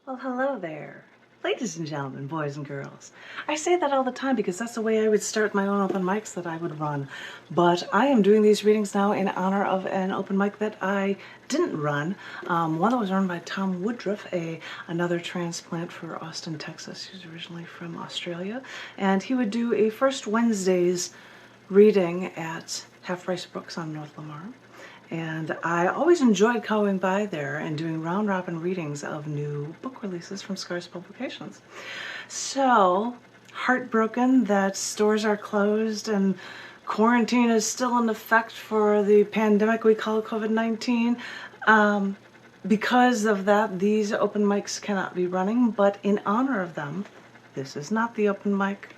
Well, hello there, ladies and gentlemen, boys and girls. I say that all the time because that's the way I would start my own open mics that I would run. But I am doing these readings now in honor of an open mic that I didn't run. One that was run by Tom Woodruff, another transplant for Austin, Texas. He's originally from Australia. And he would do a first Wednesday's reading at Half Price Books on North Lamar. And I always enjoyed going by there and doing round-robin readings of new book releases from Scars Publications. So, heartbroken that stores are closed and quarantine is still in effect for the pandemic we call COVID-19. Because of that, these open mics cannot be running, but in honor of them, this is not the open mic.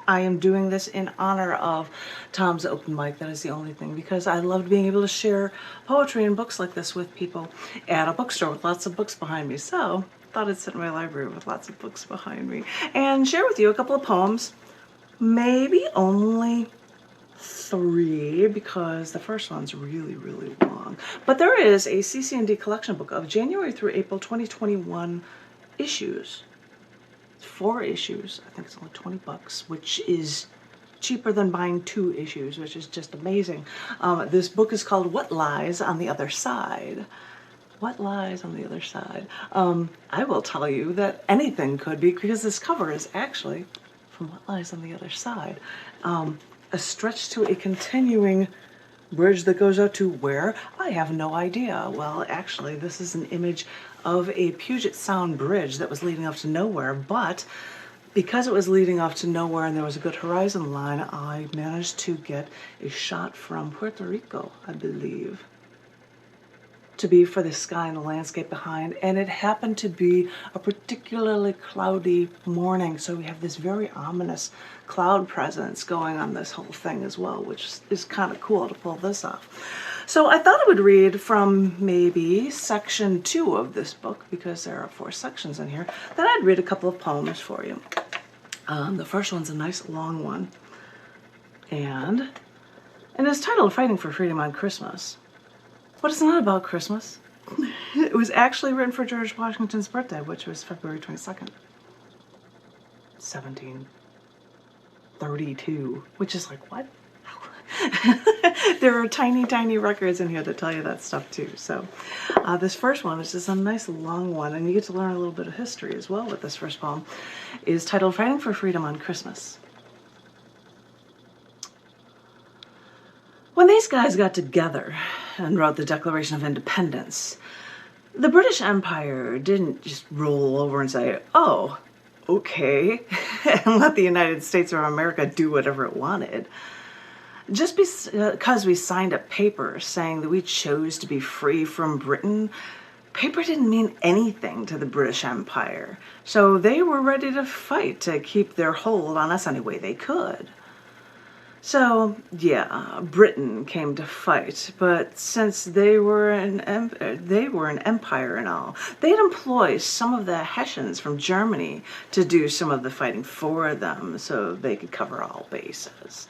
I am doing this in honor of Tom's open mic. That is the only thing, because I loved being able to share poetry and books like this with people at a bookstore with lots of books behind me. So I thought I'd sit in my library with lots of books behind me and share with you a couple of poems, maybe only 3, because the first one's really, really long. But there is a cc&d collection book of January through April 2021 issues. 4 issues. I think it's only 20 bucks, which is cheaper than buying 2 issues, which is just amazing. This book is called What Lies on the Other Side. What lies on the other side? I will tell you that anything could be, because this cover is actually from What Lies on the Other Side. A stretch to a continuing bridge that goes out to where? I have no idea. Well, actually, this is an image of a Puget Sound bridge that was leading off to nowhere, but because it was leading off to nowhere and there was a good horizon line, I managed to get a shot from Puerto Rico, I believe, to be for the sky and the landscape behind, and it happened to be a particularly cloudy morning, so we have this very ominous cloud presence going on this whole thing as well, which is kind of cool to pull this off. So I thought I would read from maybe section 2 of this book, because there are 4 sections in here. Then I'd read a couple of poems for you. The first one's a nice long one, and it's titled Fighting for Freedom on Christmas. But it's not about Christmas. It was actually written for George Washington's birthday, which was February 22nd, 1732, which is like, what? There are tiny, tiny records in here that tell you that stuff too. So this first one, which is a nice long one, and you get to learn a little bit of history as well with this first poem, is titled Fighting for Freedom on Christmas. When these guys got together and wrote the Declaration of Independence, the British Empire didn't just roll over and say, oh, okay, and let the United States of America do whatever it wanted. Just because we signed a paper saying that we chose to be free from Britain, paper didn't mean anything to the British Empire. So they were ready to fight to keep their hold on us any way they could. So, yeah, Britain came to fight, but since they were an empire and all, they'd employ some of the Hessians from Germany to do some of the fighting for them so they could cover all bases.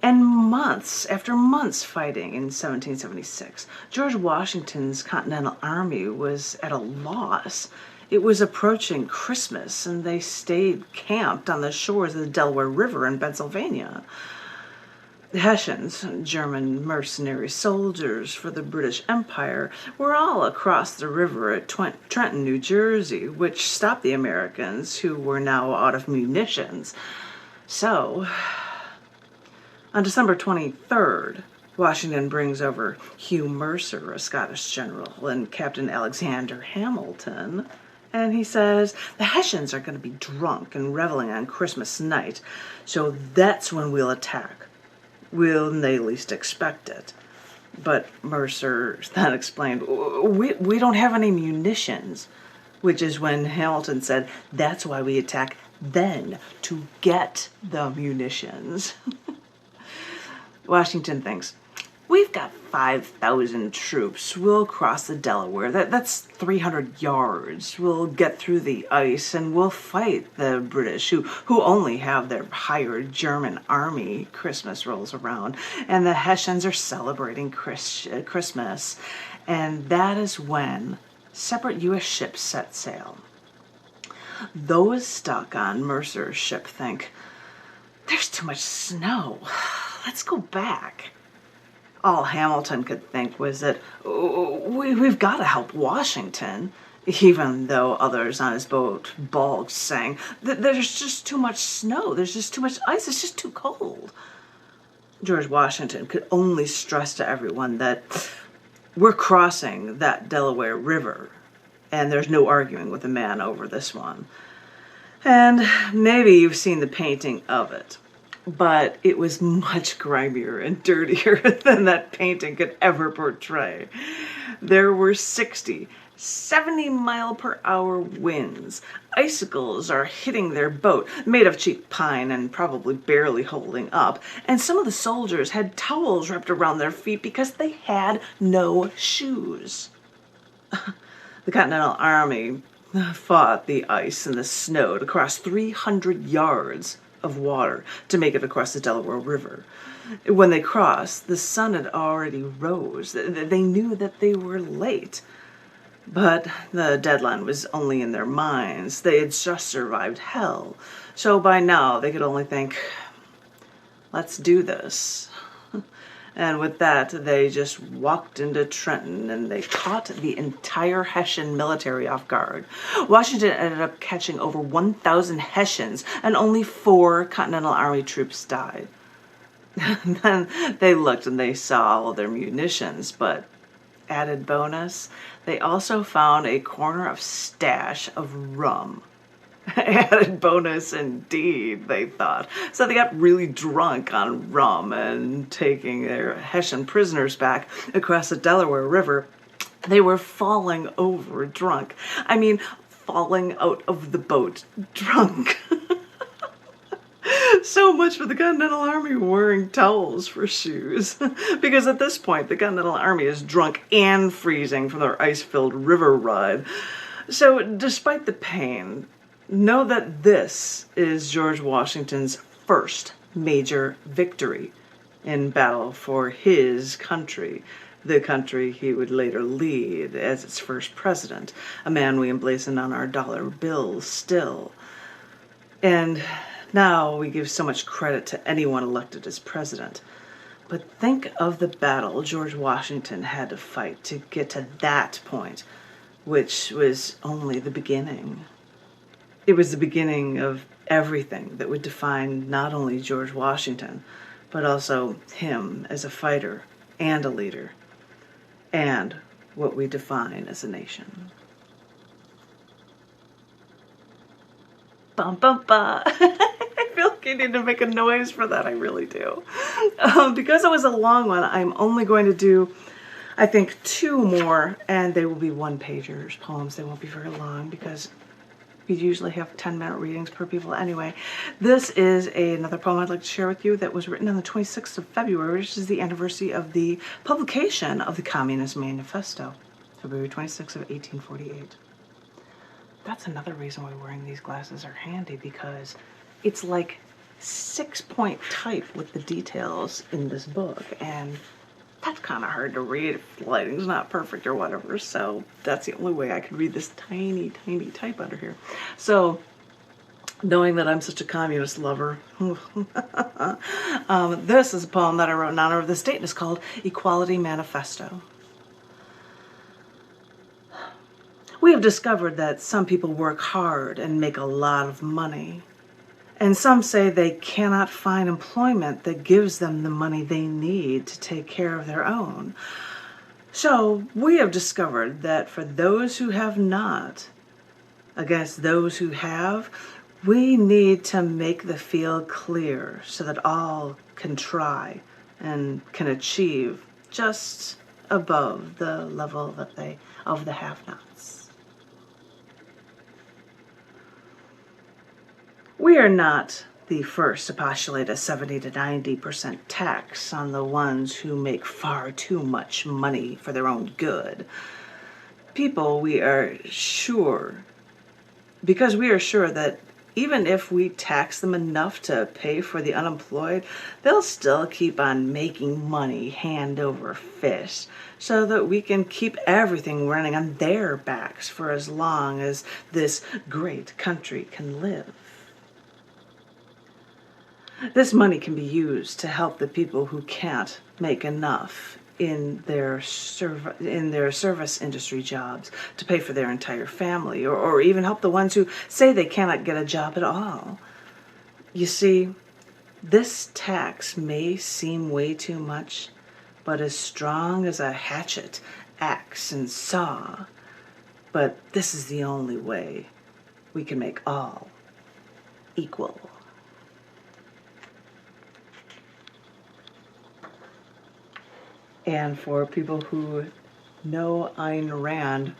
And months after months fighting in 1776, George Washington's Continental Army was at a loss. It was approaching Christmas, and they stayed camped on the shores of the Delaware River in Pennsylvania. The Hessians, German mercenary soldiers for the British Empire, were all across the river at Trenton, New Jersey, which stopped the Americans, who were now out of munitions. So, on December 23rd, Washington brings over Hugh Mercer, a Scottish general, and Captain Alexander Hamilton, and he says, the Hessians are going to be drunk and reveling on Christmas night, so that's when we'll attack. When they least expect it. But Mercer then explained, we don't have any munitions, which is when Hamilton said, that's why we attack then, to get the munitions. Washington thinks, we've got 5,000 troops. We'll cross the Delaware. That's 300 yards. We'll get through the ice and we'll fight the British, who only have their hired German army. Christmas rolls around, and the Hessians are celebrating Christmas. And that is when separate U.S. ships set sail. Those stuck on Mercer's ship think, there's too much snow. Let's go back. All Hamilton could think was that we've got to help Washington, even though others on his boat balked, saying that there's just too much snow, there's just too much ice, it's just too cold. George Washington could only stress to everyone that we're crossing that Delaware River, and there's no arguing with a man over this one. And maybe you've seen the painting of it, but it was much grimier and dirtier than that painting could ever portray. There were 60, 70-mile-per-hour winds. Icicles are hitting their boat, made of cheap pine and probably barely holding up. And some of the soldiers had towels wrapped around their feet because they had no shoes. The Continental Army fought the ice and the snow to cross 300 yards of water to make it across the Delaware River. When they crossed, the sun had already rose. They knew that they were late, but the deadline was only in their minds. They had just survived hell, so by now they could only think, let's do this. And with that, they just walked into Trenton and they caught the entire Hessian military off guard. Washington ended up catching over 1,000 Hessians and only 4 Continental Army troops died. Then they looked and they saw all of their munitions, but added bonus, they also found a corner of stash of rum. Added bonus indeed, they thought. So they got really drunk on rum and taking their Hessian prisoners back across the Delaware River. They were falling over drunk. I mean, falling out of the boat drunk. So much for the Continental Army wearing towels for shoes. Because at this point, the Continental Army is drunk and freezing from their ice-filled river ride. So despite the pain, know that this is George Washington's first major victory in battle for his country, the country he would later lead as its first president, a man we emblazon on our dollar bills still. And now we give so much credit to anyone elected as president. But think of the battle George Washington had to fight to get to that point, which was only the beginning. It was the beginning of everything that would define not only George Washington, but also him as a fighter and a leader, and what we define as a nation. Bum, bum, bum. I feel like I need to make a noise for that, I really do. Because it was a long one, I'm only going to do, I think, 2 more, and they will be 1-pagers, poems. They won't be very long because we usually have 10-minute readings per people anyway. This is another poem I'd like to share with you that was written on the 26th of February, which is the anniversary of the publication of the Communist Manifesto, February 26th of 1848. That's another reason why wearing these glasses are handy, because it's like 6-point type with the details in this book, and that's kind of hard to read if the lighting's not perfect or whatever, so that's the only way I could read this tiny, tiny type under here. So, knowing that I'm such a communist lover, this is a poem that I wrote in honor of this date, and it's called Equality Manifesto. We have discovered that some people work hard and make a lot of money, and some say they cannot find employment that gives them the money they need to take care of their own. So we have discovered that for those who have not, against those who have, we need to make the field clear so that all can try and can achieve just above the level that of the have-nots. We are not the first to postulate a 70 to 90% tax on the ones who make far too much money for their own good. Because we are sure that even if we tax them enough to pay for the unemployed, they'll still keep on making money hand over fist so that we can keep everything running on their backs for as long as this great country can live. This money can be used to help the people who can't make enough in their service industry jobs to pay for their entire family, or even help the ones who say they cannot get a job at all. You see, this tax may seem way too much, but as strong as a hatchet, axe, and saw. But this is the only way we can make all equal. And for people who know Ayn Rand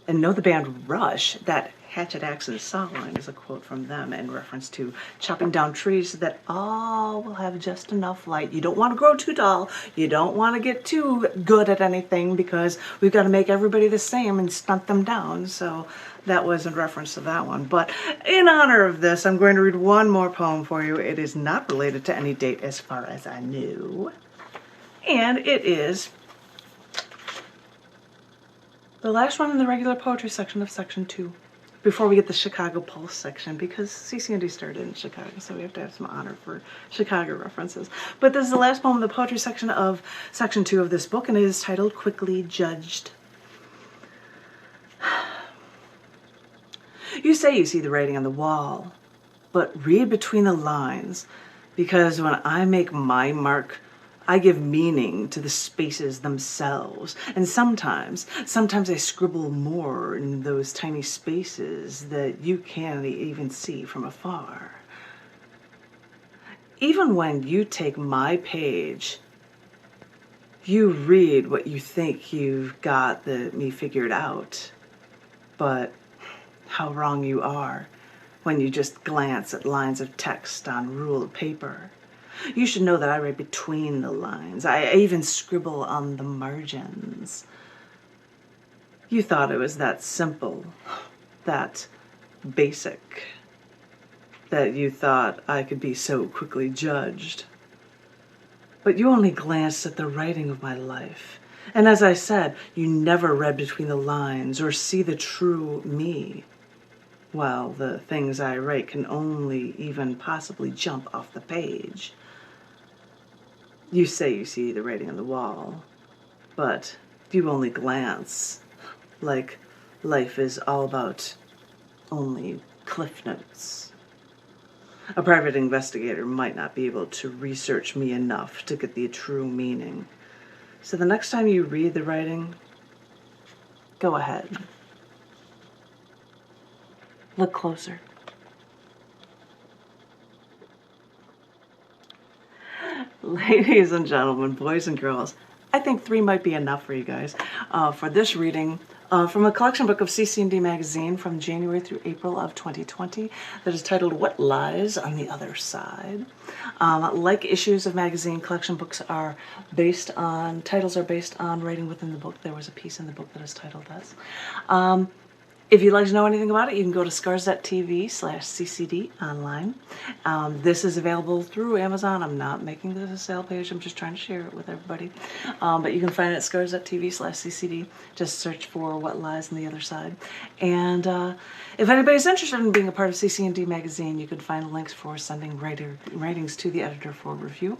and know the band Rush, that hatchet, axe, and saw line is a quote from them in reference to chopping down trees so that all will have just enough light. You don't want to grow too tall. You don't want to get too good at anything because we've got to make everybody the same and stunt them down. So that was in reference to that one. But in honor of this, I'm going to read one more poem for you. It is not related to any date as far as I know. And it is the last one in the regular poetry section of section 2, before we get the Chicago Pulse section, because cc&d started in Chicago, so we have to have some honor for Chicago references. But this is the last poem in the poetry section of section 2 of this book, and it is titled Quickly Judged. You say you see the writing on the wall, but read between the lines, because when I make my mark, I give meaning to the spaces themselves, and sometimes I scribble more in those tiny spaces that you can't even see from afar. Even when you take my page, you read what you think you've got me figured out, but how wrong you are when you just glance at lines of text on ruled paper. You should know that I write between the lines. I even scribble on the margins. You thought it was that simple, that basic, that you thought I could be so quickly judged. But you only glanced at the writing of my life. And as I said, you never read between the lines or see the true me. Well, the things I write can only even possibly jump off the page. You say you see the writing on the wall, but you only glance, like life is all about only cliff notes. A private investigator might not be able to research me enough to get the true meaning. So the next time you read the writing, go ahead. Look closer. Ladies and gentlemen, boys and girls, I think 3 might be enough for you guys for this reading from a collection book of cc&d magazine from January through April of 2020 that is titled What Lies on the Other Side. Like issues of magazine, collection books are based on, titles are based on writing within the book. There was a piece in the book that is titled this. If you'd like to know anything about it, you can go to scars.tv/ccd online. This is available through Amazon. I'm not making this a sale page. I'm just trying to share it with everybody. But you can find it at scars.tv/ccd. Just search for What Lies on the Other Side. And if anybody's interested in being a part of cc&d magazine, you can find links for sending writings to the editor for review.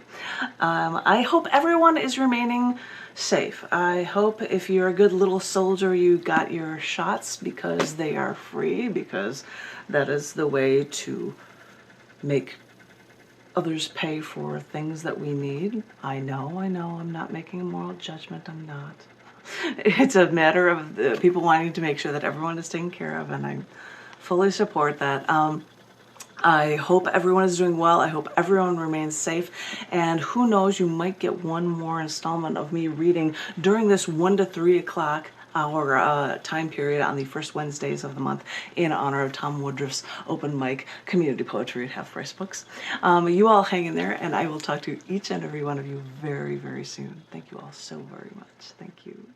I hope everyone is remaining safe. I hope if you're a good little soldier, you got your shots because they are free, because that is the way to make others pay for things that we need. I know, I'm not making a moral judgment, I'm not. It's a matter of the people wanting to make sure that everyone is taken care of, and I fully support that. I hope everyone is doing well. I hope everyone remains safe. And who knows, you might get one more installment of me reading during this 1 to 3 o'clock hour time period on the first Wednesdays of the month in honor of Tom Woodruff's open mic community poetry at Half Price Books. You all hang in there, and I will talk to each and every one of you very, very soon. Thank you all so very much. Thank you.